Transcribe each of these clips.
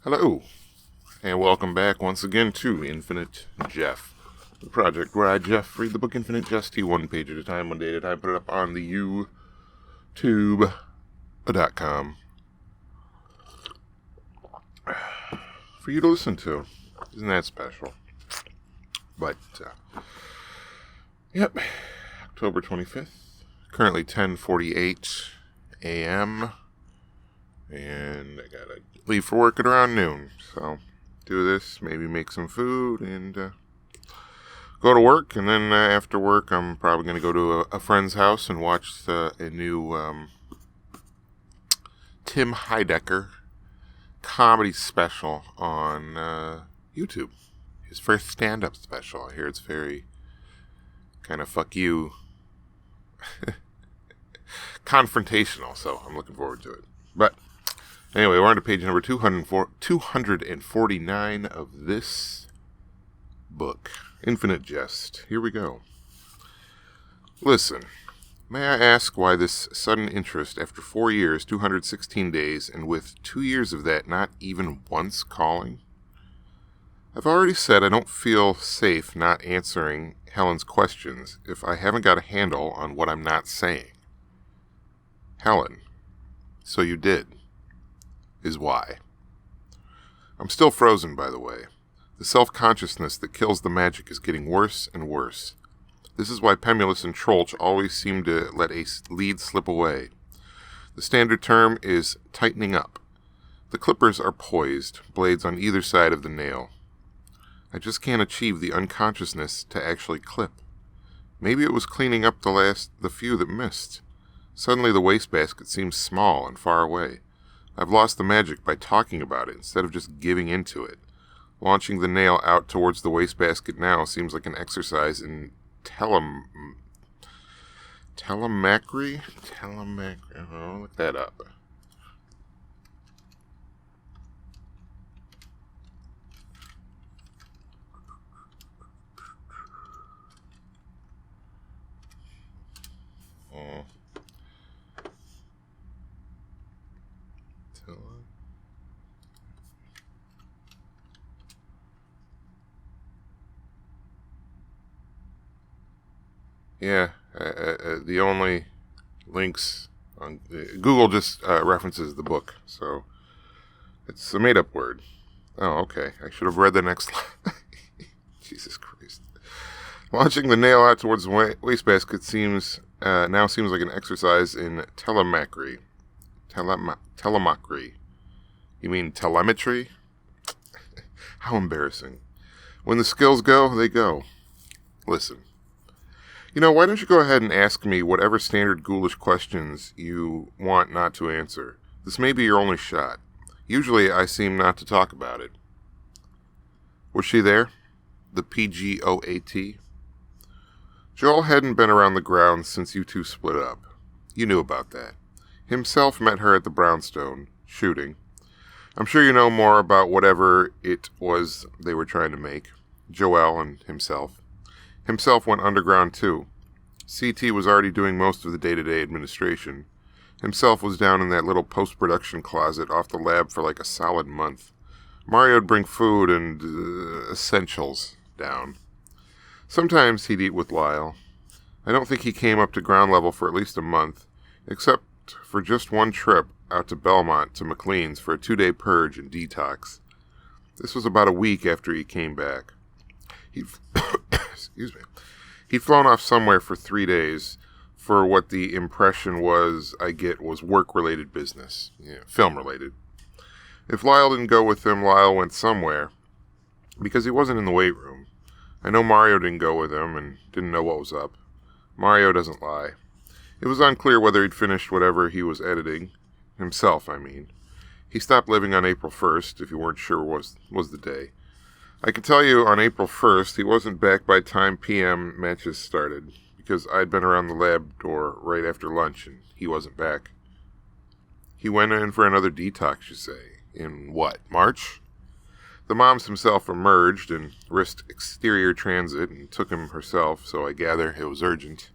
Hello, and welcome back once again to Infinite Jeff, the project where I, Jeff, read the book Infinite Jest one page at a time, one day at a time, put it up on the YouTube.com for you to listen to. Isn't that special? But, yep, October 25th, currently 10:48 a.m., and I gotta leave for work at around noon, so do this, maybe make some food, and go to work, and then after work I'm probably going to go to a friend's house and watch a new Tim Heidecker comedy special on YouTube. His first stand-up special. I hear it's very kind of fuck you confrontational, so I'm looking forward to it. But anyway, we're on to page number 249 of this book, Infinite Jest. Here we go. Listen, may I ask why this sudden interest after 4 years, 216 days, and with 2 years of that not even once calling? I've already said I don't feel safe not answering Helen's questions if I haven't got a handle on what I'm not saying. Helen, so you did, is why. I'm still frozen, by the way. The self-consciousness that kills the magic is getting worse and worse. This is why Pemulus and Troelch always seem to let a lead slip away. The standard term is tightening up. The clippers are poised, blades on either side of the nail. I just can't achieve the unconsciousness to actually clip. Maybe it was cleaning up the few that missed. Suddenly the wastebasket seems small and far away. I've lost the magic by talking about it instead of just giving into it. Launching the nail out towards the wastebasket now seems like an exercise in telemachry? Oh, look that up. Oh. Yeah, the only links on Google just references the book, so it's a made-up word. Oh, okay. I should have read the next line. Jesus Christ. Launching the nail out towards the wastebasket now seems like an exercise in telemachry. Telemachry. You mean telemetry? How embarrassing. When the skills go, they go. Listen. Why don't you go ahead and ask me whatever standard ghoulish questions you want not to answer? This may be your only shot. Usually I seem not to talk about it. Was she there? The PGOAT? Joel hadn't been around the grounds since you two split up. You knew about that. Himself met her at the brownstone, shooting. I'm sure you know more about whatever it was they were trying to make. Joel and himself. Himself went underground too. CT was already doing most of the day-to-day administration. Himself was down in that little post-production closet off the lab for like a solid month. Mario'd bring food and essentials down. Sometimes he'd eat with Lyle. I don't think he came up to ground level for at least a month, except for just one trip out to Belmont to McLean's for a 2-day purge and detox. This was about a week after he came back. He'd flown off somewhere for 3 days for what the impression was work-related business. Yeah, film-related. If Lyle didn't go with him, Lyle went somewhere, because he wasn't in the weight room. I know Mario didn't go with him and didn't know what was up. Mario doesn't lie. It was unclear whether he'd finished whatever he was editing. Himself, I mean. He stopped living on April 1st, if you weren't sure was the day. I can tell you on April 1st, he wasn't back by time PM matches started, because I'd been around the lab door right after lunch, and he wasn't back. He went in for another detox, you say. In what, March? The moms himself emerged and risked exterior transit and took him herself, so I gather it was urgent.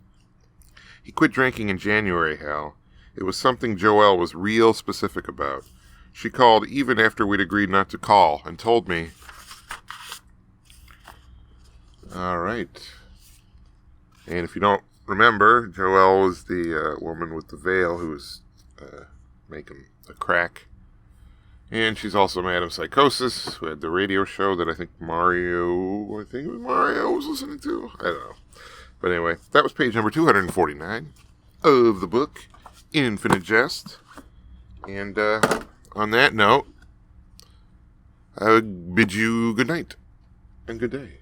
He quit drinking in January, Hal. It was something Joelle was real specific about. She called even after we'd agreed not to call and told me. All right. And if you don't remember, Joelle was the woman with the veil who was making a crack. And she's also Madam Psychosis, who had the radio show that I think Mario was listening to. I don't know. But anyway, that was page number 249 of the book, Infinite Jest. And on that note, I bid you good night and good day.